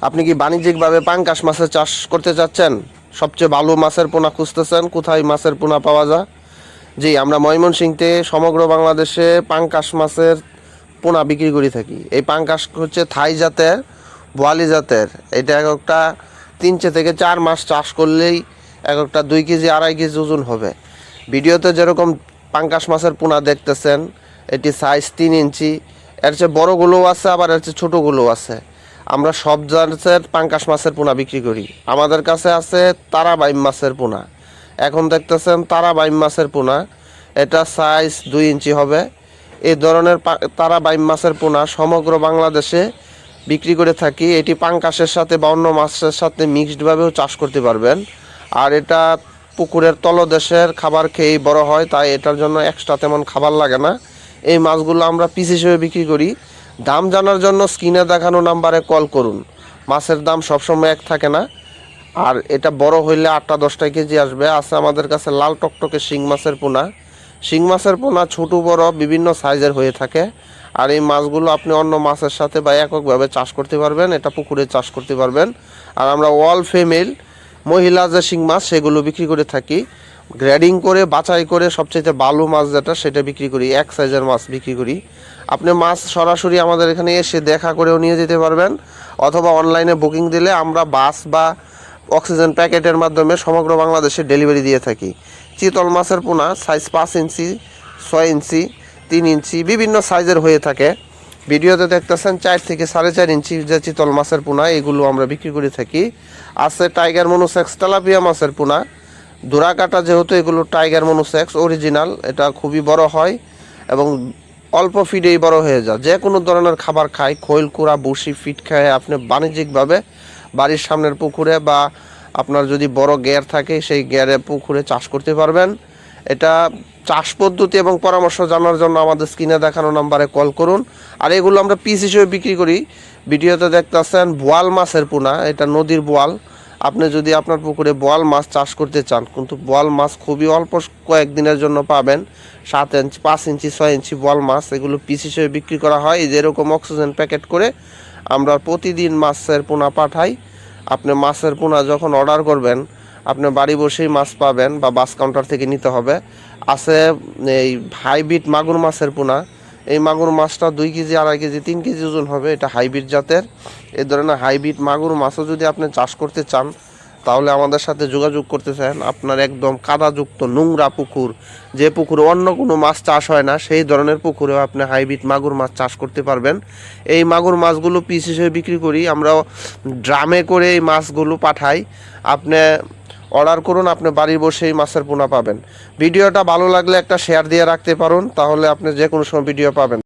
আপনি কি বাণিজ্যিকভাবে পাঙ্গাস মাছের চাষ করতে চাচ্ছেন? সবচেয়ে ভালো মাছের পোনা খুঁজতেছেন, কোথায় মাছের পোনা পাওয়া যায়? জি, আমরা ময়মনসিংহতে সমগ্র বাংলাদেশে পাঙ্গাস মাছের পোনা বিক্রি করে থাকি। এই পাঙ্গাস হচ্ছে থাই জাতের, বোয়ালি জাতের। এটা এক একটা 3 থেকে 4 মাস চাষ করলেই এক একটা 2 কেজি 2.5 কেজি ওজন হবে। ভিডিওতে যেরকম পাঙ্গাস মাছের পোনা দেখতেছেন, এটি সাইজ 3 ইঞ্চি। এর চেয়ে বড়গুলোও আছে, আবার এর চেয়ে ছোটোগুলোও আছে। আমরা সব জাতের পাঙ্গাস মাছের পোনা বিক্রি করি। আমাদের কাছে আছে তারা বাইম মাছের পোনা। এখন দেখতেছেন তারা বাইম মাছের পোনা, এটা সাইজ 2 ইঞ্চি হবে। এই ধরনের তারা বাইম মাছের পোনা সমগ্র বাংলাদেশে বিক্রি করে থাকি। এটি পাঙ্গাসের সাথে বা অন্য মাছের সাথে মিক্সডভাবেও চাষ করতে পারবেন। আর এটা পুকুরের তলদেশের খাবার খেয়েই বড় হয়, তাই এটার জন্য এক্সট্রা তেমন খাবার লাগে না। এই মাছগুলো আমরা পিস হিসেবে বিক্রি করি। দাম জানার জন্য স্ক্রিনে দেখানো নাম্বারে কল করুন। মাছের দাম সবসময় এক থাকে না। আর এটা বড় হইলে 8-10 কেজি আসবে। আছে আমাদের কাছে লাল টকটকে শিং মাছের পোনা। শিং মাছের পোনা ছোটো বড় বিভিন্ন সাইজের হয়ে থাকে। আর এই মাছগুলো আপনি অন্য মাছের সাথে বা এককভাবে চাষ করতে পারবেন, এটা পুকুরে চাষ করতে পারবেন। আর আমরা অল ফিমেল মহিলা যে শিং মাছ সেগুলো বিক্রি করে থাকি। গ্রেডিং করে বাছাই করে সবচেয়ে ভালো মাছ যেটা সেটা বিক্রি করি, এক সাইজের মাছ বিক্রি করি। আপনি মাছ সরাসরি আমাদের এখানে এসে দেখা করেও নিয়ে যেতে পারবেন, অথবা অনলাইনে বুকিং দিলে আমরা বাস বা অক্সিজেন প্যাকেটের মাধ্যমে সমগ্র বাংলাদেশে ডেলিভারি দিয়ে থাকি। চিতল মাছের পোনা সাইজ 5 ইঞ্চি, 6 ইঞ্চি, 3 ইঞ্চি বিভিন্ন সাইজের হয়ে থাকে। ভিডিওতে দেখতেছেন 4 থেকে 4.5 ইঞ্চি যে চিতল মাছের পোনা, এগুলো আমরা বিক্রি করে থাকি। আছে টাইগার মনোসেক্স তেলাপিয়া মাছের পোনা, দোরা কাটা, যেহেতু এগুলো টাইগার মনোসেক্স অরিজিনাল, এটা খুবই বড় হয় এবং অল্প ফিডেই বড় হয়ে যায়। যে কোনো ধরনের খাবার খায়, খৈল কুড়া বসি ফিড খায় আপনি বাণিজ্যিকভাবে বাড়ির সামনের পুকুরে বা আপনার যদি বড় গ্যার থাকে সেই গ্যারে পুকুরে চাষ করতে পারবেন। এটা চাষ পদ্ধতি এবং পরামর্শ জানার জন্য আমাদের স্ক্রিনে দেখানো নাম্বারে কল করুন। আর এগুলো আমরা পিস হিসেবে বিক্রি করি। ভিডিওতে দেখতেছেন বোয়াল মাছের পোনা, এটা নদীর বোয়াল। আপনি যদি আপনার পুকুরে বোয়াল মাছ চাষ করতে চান, কিন্তু বোয়াল মাছ খুবই অল্প কয়েকদিনের জন্য পাবেন। 7 ইঞ্চি, 5 ইঞ্চি, 6 ইঞ্চি বোয়াল মাছ, এগুলো পিস হিসেবে বিক্রি করা হয়। যেরকম অক্সিজেন প্যাকেট করে আমরা প্রতিদিন মাছের পোনা পাঠাই। আপনি মাছের পোনা যখন অর্ডার করবেন, আপনি বাড়ি বসেই মাছ পাবেন বা বাস কাউন্টার থেকে নিতে হবে। আছে এই হাইব্রিড মাগুর মাছের পোনা। এই মাগুর মাছটা 2 কেজি 2.5 কেজি 3 কেজি ওজন হবে। এটা হাইব্রিড জাতের। এই ধরনের হাইব্রিড মাগুর মাছও যদি আপনি চাষ করতে চান, তাহলে আমাদের সাথে যোগাযোগ করতে চান। আপনার একদম কাদাযুক্ত নোংরা পুকুর, যে পুকুরে অন্য কোনো মাছ চাষ হয় না, সেই ধরনের পুকুরেও আপনি হাইব্রিড মাগুর মাছ চাষ করতে পারবেন। এই মাগুর মাছগুলো পিস হিসেবে বিক্রি করি। আমরা ড্রামে করে এই মাছগুলো পাঠাই। আপনি অর্ডার করুন, আপনি বাড়ি বসেই মাছের পোনা পাবেন। ভিডিওটা ভালো লাগলে একটা শেয়ার দিয়ে রাখতে পারুন, তাহলে আপনি যে কোনো সময় ভিডিও পাবেন।